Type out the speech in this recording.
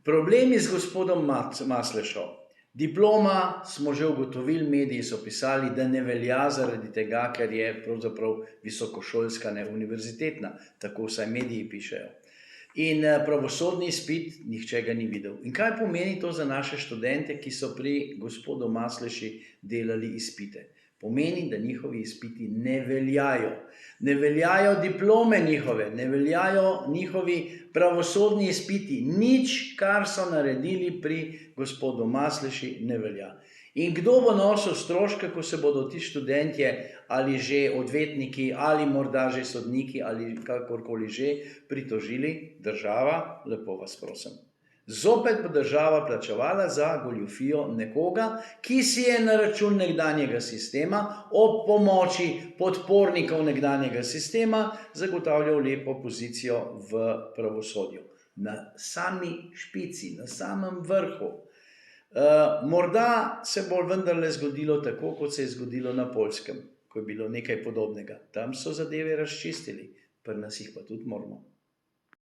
Problemi z gospodom Maslešo. Diploma smo že ugotovili, mediji so pisali, da ne velja zaradi tega, ker je pravzaprav visokošolska, ne univerzitetna. Tako vsaj mediji pišejo. In pravosodni izpit, nihče ga ni videl. In kaj pomeni to za naše študente, ki so pri gospodu Masleši delali izpite? Pomeni, da njihovi izpiti ne veljajo. Ne veljajo diplome njihove, ne veljajo njihovi pravosodni izpiti. Nič, kar so naredili pri gospodu Masleši, ne velja. In kdo bo nosil stroške, ko se bodo ti študentje ali že odvetniki ali morda že sodniki ali kakorkoli že pritožili? Država, lepo vas prosim. Zopet bo država plačevala za goljufijo nekoga, ki si je na račun nekdanjega sistema ob pomoči podpornikov nekdanjega sistema zagotavljal lepo pozicijo v pravosodju. Na sami špici, na samem vrhu. Morda se bo vendarle zgodilo tako, kot se je zgodilo na Poljskem, ko je bilo nekaj podobnega. Tam so zadeve razčistili, pri nas jih pa tudi moramo.